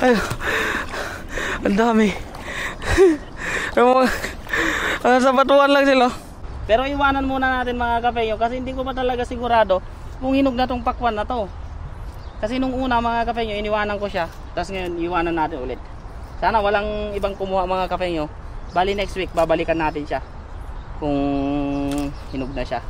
Ay, ang dami. Sa batuan lang sila. Pero iwanan muna natin mga kapeyo kasi hindi ko pa talaga sigurado kung hinog na tong pakwan na to. Kasi nung una mga kapeyo iniwanan ko siya, tapos ngayon iwanan natin ulit. Sana walang ibang kumuha mga kapeyo. Bali next week babalikan natin siya kung hinog na siya.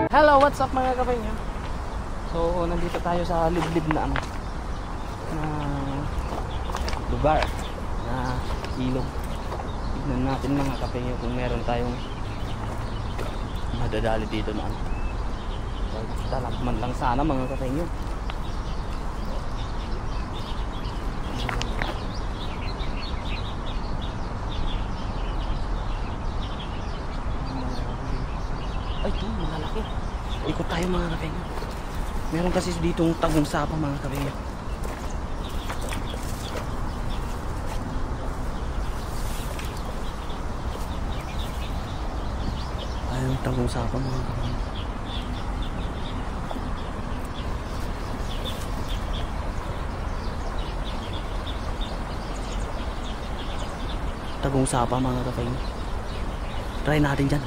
Hello, what's up mga kapeyo? So, nandito tayo sa liblib na lugar na ilog. Tignan natin mga kapeyo kung meron tayong madadali dito na talakman lang sana mga kapeyo. Ay, ito, malalaki. Ikot tayo mga kapeyo. Meron kasi ditong tagong sapa mga kapeyo. Ayun, tagong sapa mga kapeyo. Tagong sapa mga kapeyo. Try natin dyan.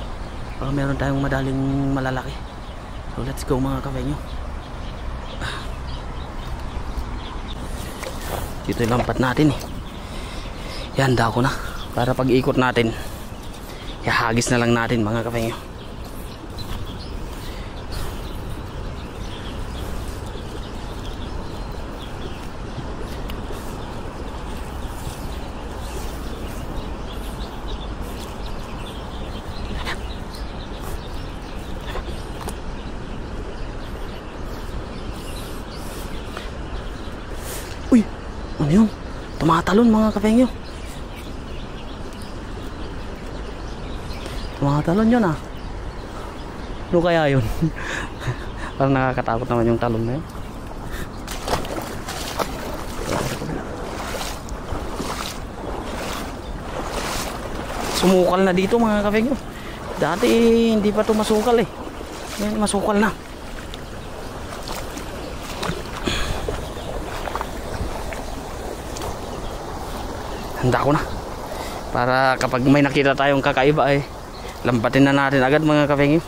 Baka meron tayong madaling malalaki. So let's go mga kapeyo. Dito yung lampat natin eh. Ihanda ko na para pag ikot natin ihagis na lang natin mga kapeyo. Uy, ano yun? Tumatalon mga kapeyo. Tumatalon yun ah. Ano kaya yun? Parang nakakatakot naman yung talon na yun. Sumukal na dito mga kapeyo. Dati hindi pa ito masukal eh. Ngayon masukal na. Handa ko na para kapag may nakita tayong kakaiba ay lampatin na natin agad mga kapeyo.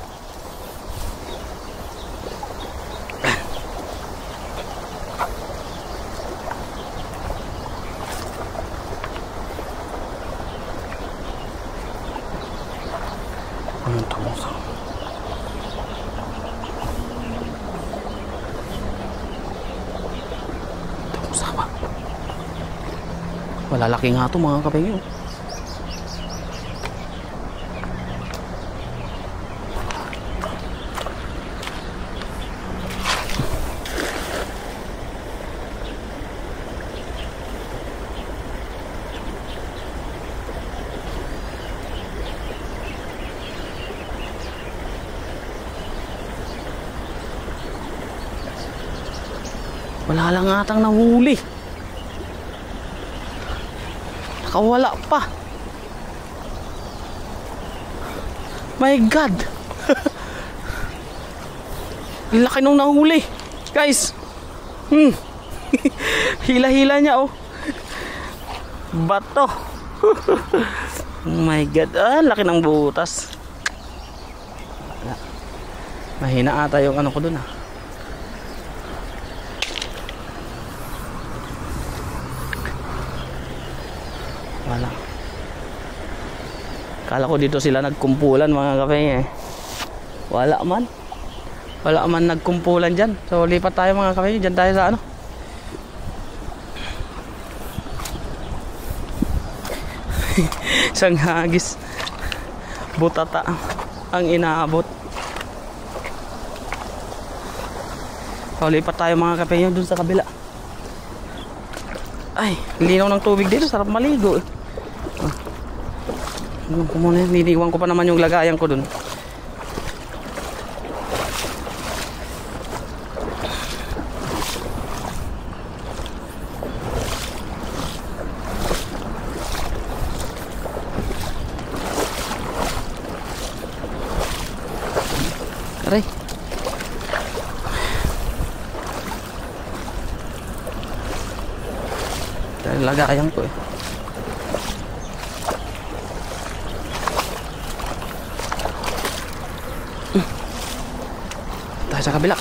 Anong tawag sa sapa? Malalaki nga ito mga kapeyo. Wala lang atang nahuli. Nakawala pa. My God. Ang laki nung nahuli. Guys. Hila-hila niya oh. Bato. Oh my God. Laki ng butas. Mahina ata yung ano ko dun Wala. Kala ko dito sila nagkumpulan mga kape Wala man nagkumpulan dyan. So lipat tayo mga kape. Dyan tayo sa ano. Isang hagis. Butata ang inaabot. So lipat tayo mga kape dun sa kabila. Ay, linaw ng tubig dito. Sarap maligo Ano ko muna, niniwan ko pa naman yung lagayan ko dun. Aray. Dahil lagayan ko tayo sa kabila.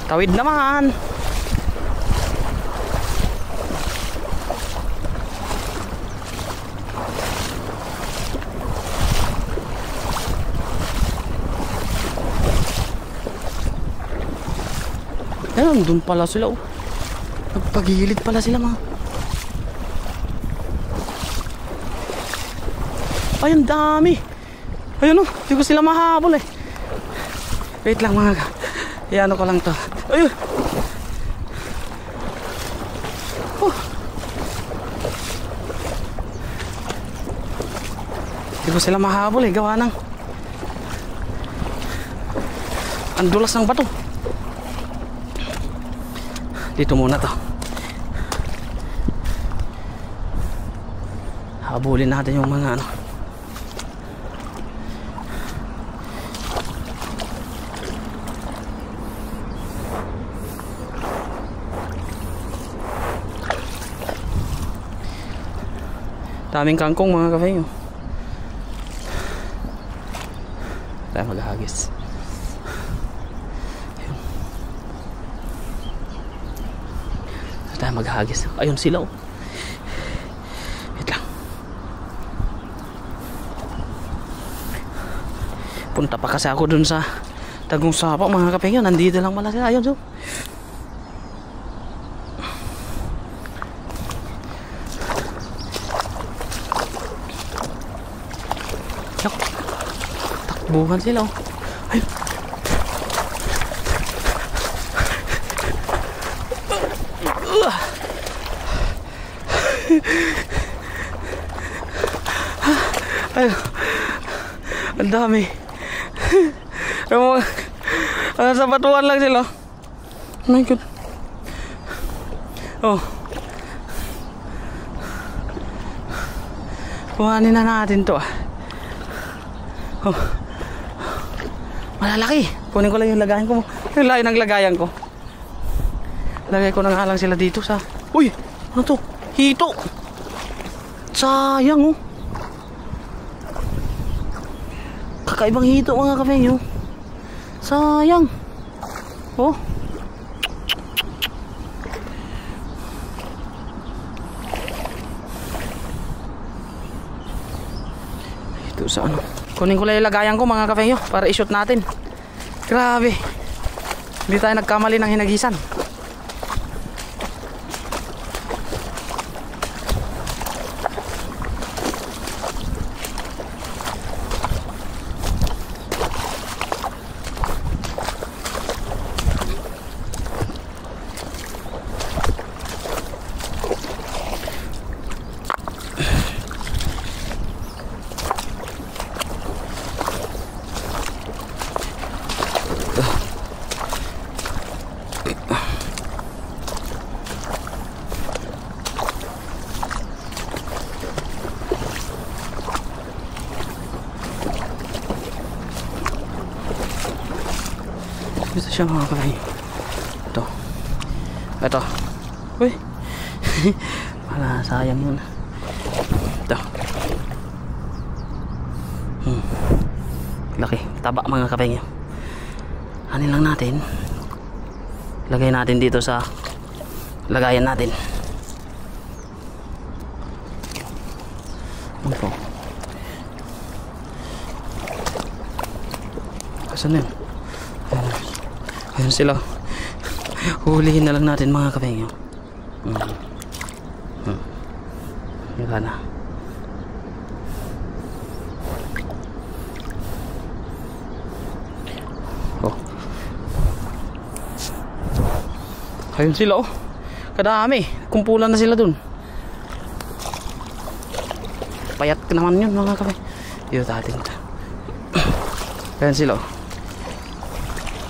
Tawid naman. Ayun, dun pala sila Nagpagilid pala sila mga. Ay, ang dami. Ayun hindi ko sila mahabol Wait lang mga ano ko lang to. Ayun. Hindi ko sila mahabol gawa ng ang dulas ng bato. Dito muna to. Habulin natin yung mga ano. Daming kangkong mga kafe tayo maghagis. Tayo maghagis. Ayun sila wait lang. Punta pa kasi ako dun sa Tagong Sapa mga kape nandito lang pala sila. Ayun takbuhan sila Ayun. Ayun. Ang dami. Sa batuan lang sila. Oh my God. Kuhanin na natin to malalaki. Kunin ko lang yung lagayan ko. Yung layo ng lagayan ko. Lagay ko na nga lang sila dito sa. Uy! Ano to? Hito! Sayang Kakaibang hito mga kape sayang ito sa ano. Kunin ko lang yung lagayan ko mga kape para i-shoot natin. Grabe, hindi tayo nagkamali ng hinagisan. siya mga kapay. Ito. Uy. Wala, sayang yun. Ito. Laki, taba mga kapay. Hanin lang natin. Lagay natin dito sa lagayan natin. Ito. Asan na yun? Ayun sila. Huhulihin na lang natin mga kapengyo. Wala na. Oh. Ayun sila oh. Kadami. Kumpulan na sila dun. Payat naman yun mga kapengyo. Dito natin. Ayun sila oh.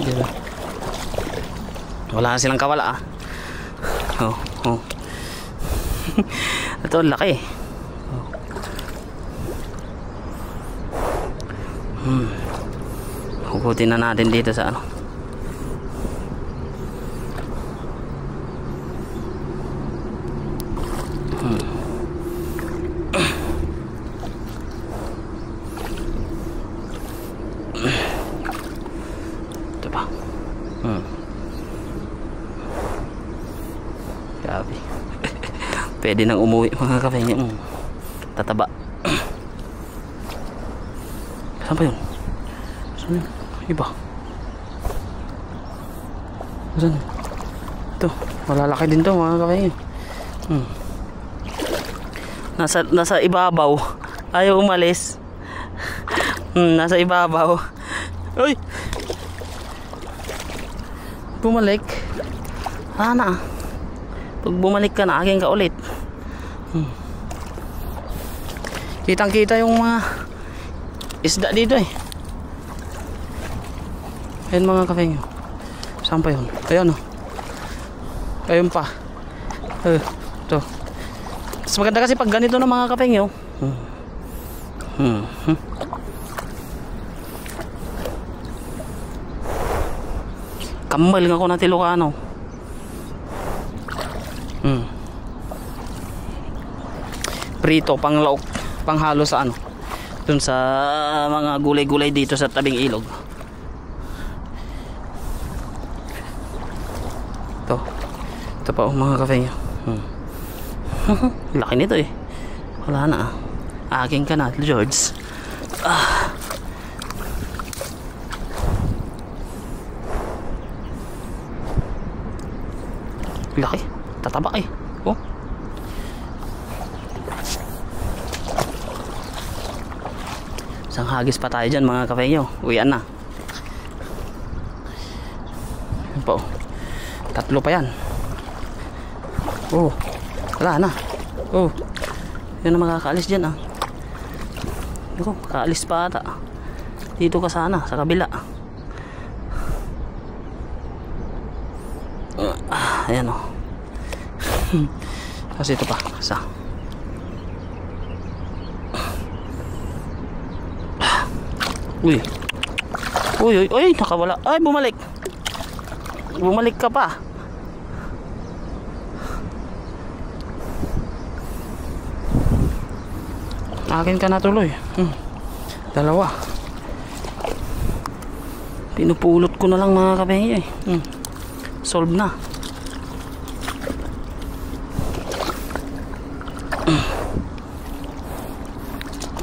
Dito. Wala na silang kawala ah. Oh. Ito laki. Hukutin na natin dito sa ano. Ito pa. Grabe. Pwede nang umuwi mga kapengyo. Tataba. Saan pa yun? Saan yun? Iba. Saan yun? Ito. Malalaki din to mga kapengyo. Nasa ibabaw. Ayaw umalis. Nasa ibabaw. Uy! Bumalik. Sana. Pag bumalik ka na, aking ka ulit. Kitang kita yung mga isda dito eh. Ayan mga kapengyo. Saan pa yun? Ayan oh. Ayun pa. Ito. Mas maganda kasi pag ganito na mga kapengyo. Kambal nga ako na Ilocano. Prito, panglaok, panghalo sa ano, dun sa mga gulay-gulay dito sa tabing ilog. Ito pa mga kapengyo. Laki nito eh. Wala na ah. Aking ka na George. Laki, tataba eh. Oh. Isang hagis pa tayo dyan mga kapengyo. Uwian na. Yan po. Tatlo pa yan. Oh. Wala na. Oh. Yan na makakaalis dyan ah. Ako, makaalis pa ata. Dito ka sana, sa kabila. Ayan o. Kasi ito pa. Isa. Uy. Uy, nakawala. Ay, bumalik. Bumalik ka pa. Akin ka na tuloy. Dalawa. Pinupulot ko na lang mga kapengyo eh. Solve na.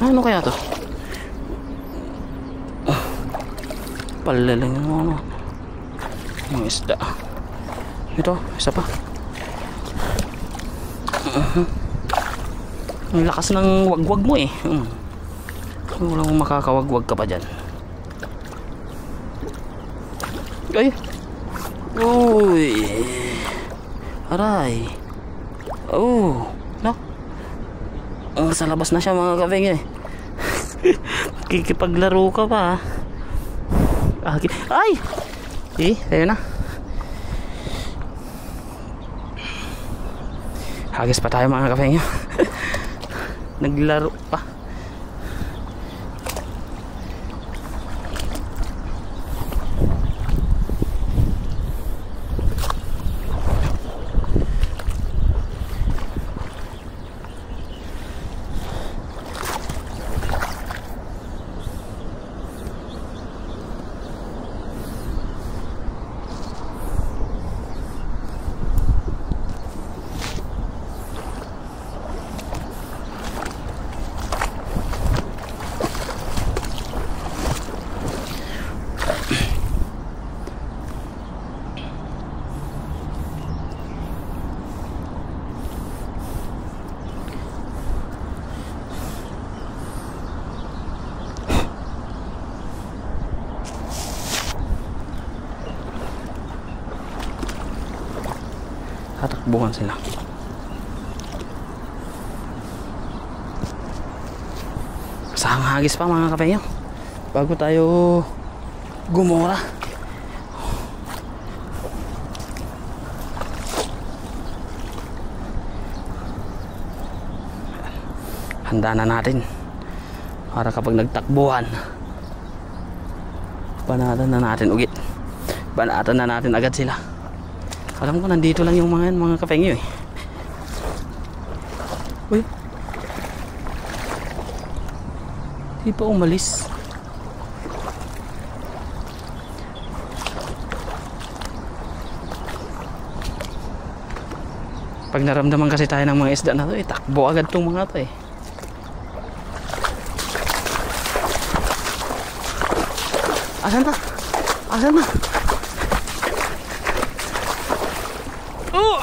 Ano kaya to? Palalang yung ano. Yung isda. Ito, isa pa. Ang lakas ng wagwag mo eh. Walang makakawagwag ka pa dyan. Ay! Uy! Aray! Oh! No? Sa labas na siya mga kapengyo eh. Kikipaglaro ka pa. Ay! Ayun na. Hagis pa tayo mga kapengyo. Naglaro pa. Tatakbuhan sila. Sahang hagis pa mga kapenyo bago tayo gumora. Handa na natin para kapag nagtakbuhan, banatan na natin ugit. Banatan na natin agad sila. Alam ko nandito lang yung mga kapengyo eh. Uy, di pa umalis. Pag naramdaman kasi tayo ng mga isda na to, takbo agad tong mga to eh. Asan na? Asan na? Oh!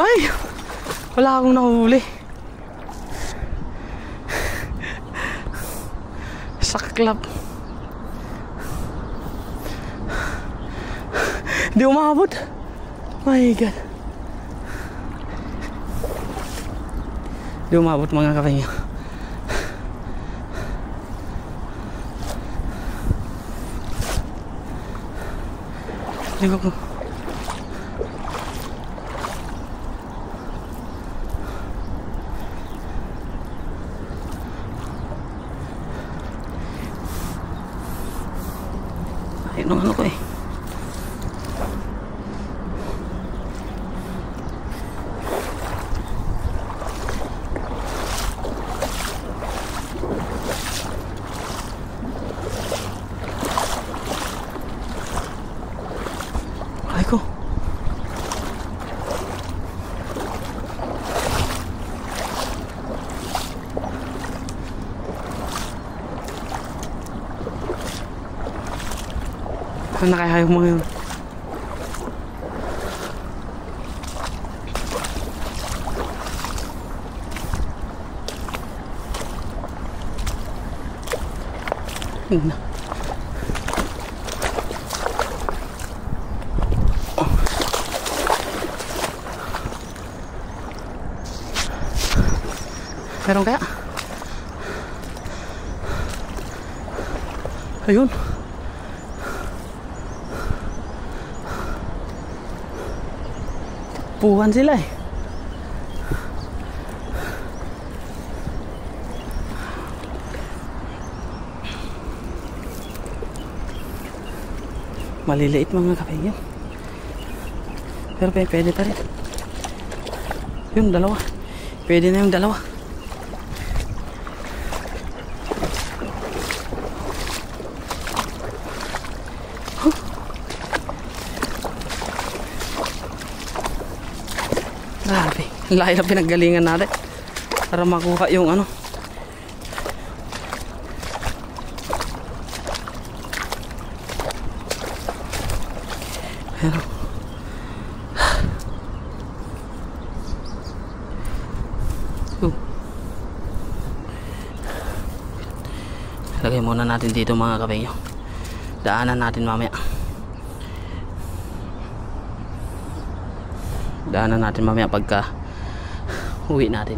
Ay! Wala akong nahuli. Saklap. Hindi umabot. My God. Hindi umabot mga kapengyo. Hindi ko. Ayun ang ano ko eh. Ay ko. Ano na kaya yung mga yun? Meron kaya? Ayun. Puhan sila eh. Maliliit mga kapengyo. Pero pwede pa rin. Yung dalawa. Pwede na yung dalawa. Grabe, lahi na pinaggalingan natin para makuha yung ano. Pero lagay muna natin dito mga kapengyo. Daanan natin mamaya. Daanan natin mamaya pagka uwi natin.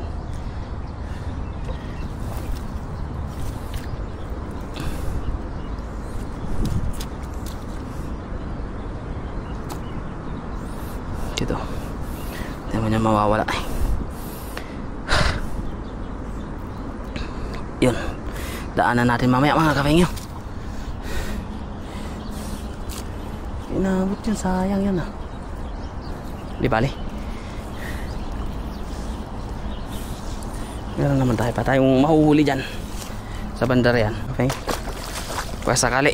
Dito. Hindi mo niya mawawala. Yun. Daanan natin mamaya mga kapengyo. Inabot yun, sayang yun ah. Di bali. Meron naman tayo pa tayong mahuhuli dyan sa bandara yan. Okay, pag sakali.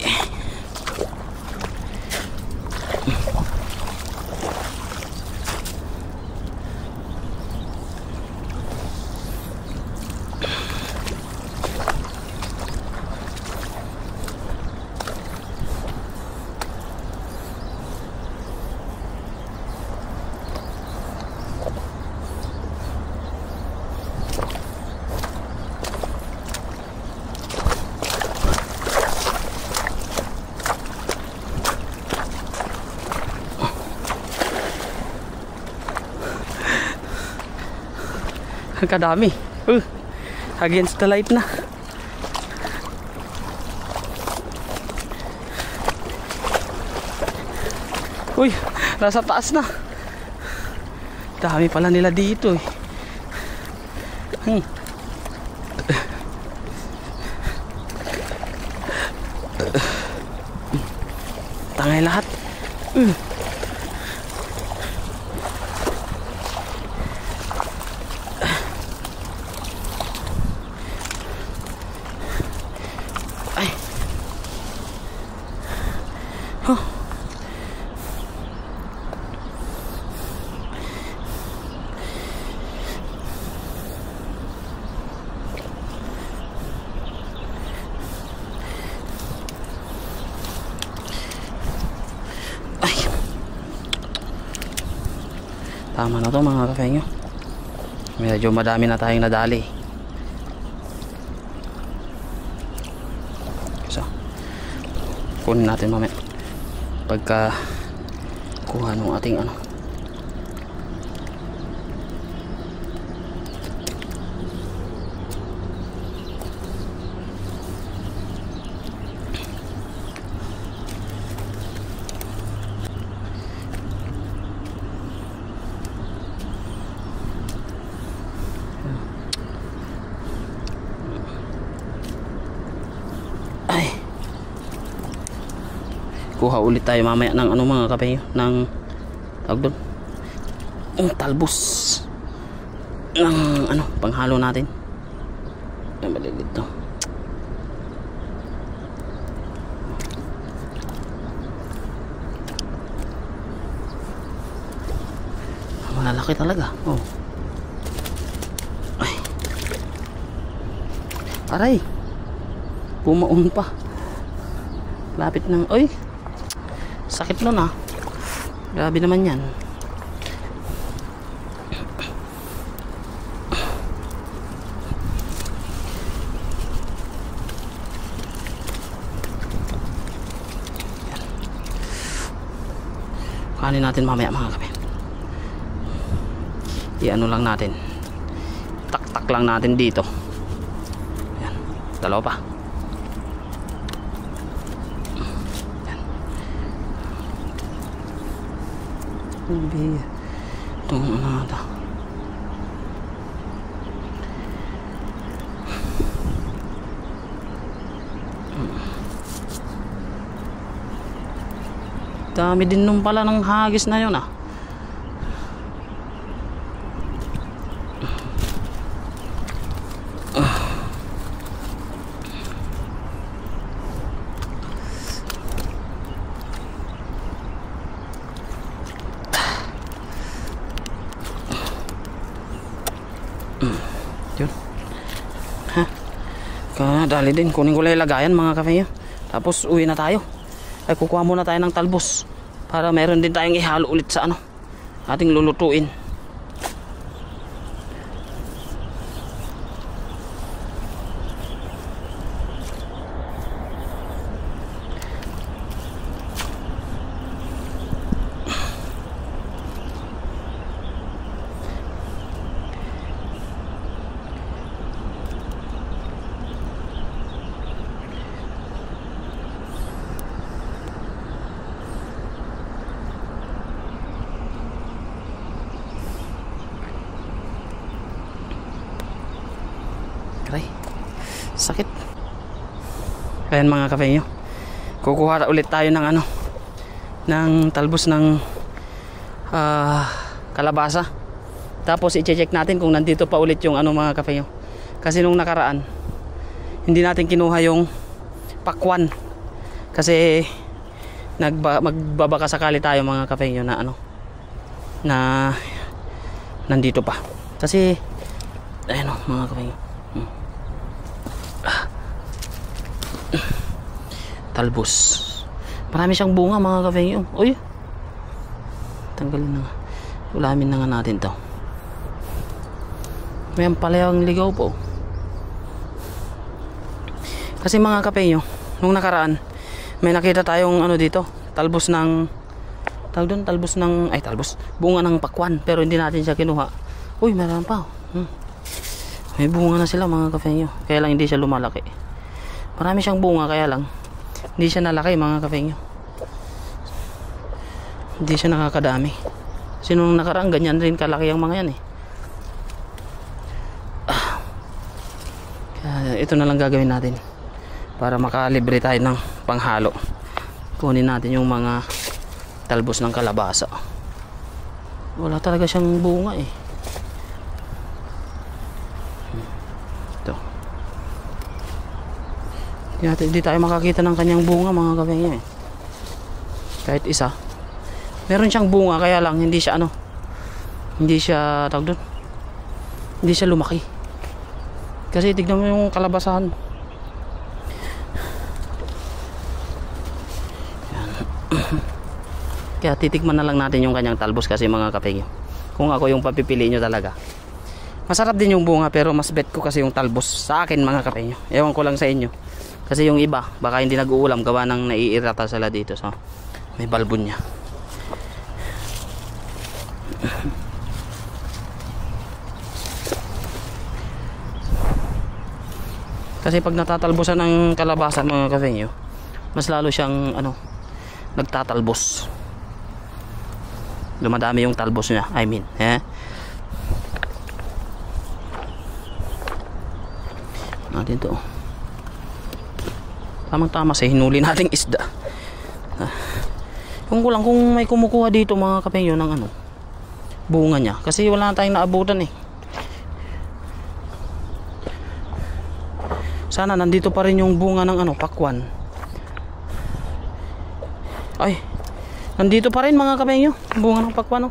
Kadami. Against the light na. Uy, nasa taas na. Dami pala nila dito eh. Tangay lahat. Ay. Huh. Tama na to mga kafenyo. Medyo madami na tayong nadali. So, kunin natin mamaya pagka kuha ng ating ano. Kuha ulit tayo mamaya ng ano mga kapeyo, ng tawag doon, talbos ng ano panghalo natin. Ay, malilit to. Malalaki talaga. Oh. Ay. Aray. Pumaon pa. Lapit ng, oy. Sakit nun ah. Grabe naman yan. Kanin natin mamaya mga kape. I-ano lang natin. Tak-tak lang natin dito. Yan. Dalawa pa. Itong ano ito. Dami din nung pala ng hagis na yun ah. Yun. Ha? Dali din. Kunin ko lang lagayan mga kafe. Tapos uwi na tayo. Ay kukuha muna tayo ng talbos. Para meron din tayong ihalo ulit sa ano. Ating lulutuin. Sakit. Ayan mga kafe nyo, kukuha ulit tayo ng ano, ng talbos ng kalabasa. Tapos i-check natin kung nandito pa ulit yung ano mga kafe nyo. Kasi nung nakaraan hindi natin kinuha yung pakwan. Kasi magbabaka sakali tayo mga kafe nyo na ano, na nandito pa. Kasi ayan o mga kafe nyo, talbos. Marami siyang bunga mga kafe nyo. Uy, tanggalin na nga. Ulamin na nga natin to. May palayang ligaw po. Kasi mga kape nyo, nung nakaraan may nakita tayong ano dito, talbos ng bunga ng pakwan, pero hindi natin siya kinuha. Uy, meron pa. May bunga na sila mga kafenyo. Kaya lang hindi siya lumalaki. Marami siyang bunga kaya lang hindi siya nalaki mga kafenyo. Hindi siya nakakadami. Kasi nung nakaraan ganyan rin kalaki ang mga yan eh. Kaya ito na lang gagawin natin para makalibre tayo ng panghalo. Kunin natin yung mga talbos ng kalabasa. Wala talaga siyang bunga eh. Ito. Hindi tayo makakita ng kanyang bunga mga kafenyo eh. Kahit isa. Meron siyang bunga kaya lang hindi siya hindi siya tawag doon. Hindi siya lumaki. Kasi tignan mo yung kalabasahan. Kaya titikman na lang natin yung kanyang talbos kasi mga kafenyo. Kung ako yung papipili nyo talaga. Masarap din yung bunga pero mas bet ko kasi yung talbos sa akin mga kafenyo. Ewan ko lang sa inyo. Kasi yung iba baka hindi nag-uulam gawa ng naiirata sila dito. So may balbon niya. Kasi pag natatalbosan ng kalabasan mga kafenyo, mas lalo siyang nagtatalbos. Dumadami yung talbos niya, natin to. Tamang tama sa hinuli nating isda. Kung may kumukuha dito mga kafenyo ng bunga niya, kasi wala na tayong naabutan eh. Sana nandito pa rin yung bunga ng pakwan. Ay, nandito pa rin mga kafenyo bunga ng pakwan.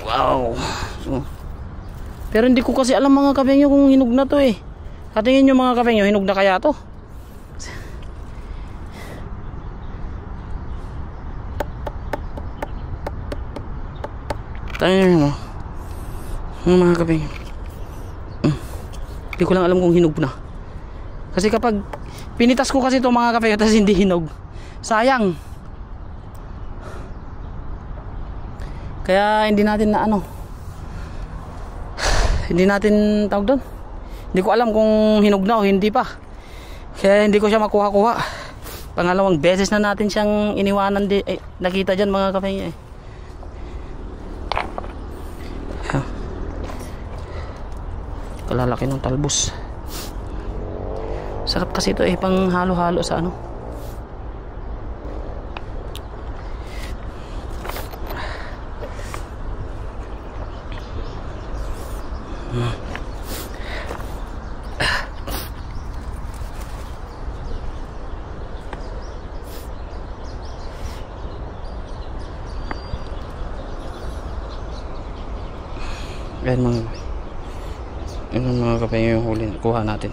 Wow. Pero hindi ko kasi alam mga kafenyo kung hinog na to eh. Katingin nyo mga kafenyo, hinog na kaya to? Tingnan mo mga kafenyo. Hindi ko lang alam kung hinog na. Kasi kapag pinitas ko kasi ito mga kafenyo tapos hindi hinog, sayang. Kaya hindi natin hindi natin tawag doon. Hindi ko alam kung hinog na o hindi pa. Kaya hindi ko siya makuha-kuha. Pangalawang beses na natin siyang iniwanan nakita dyan mga kafenyo eh. Kalalaki ng talbos. Sarap kasi ito pang halo-halo sa Yan mga kafenyo yung huli kuha natin.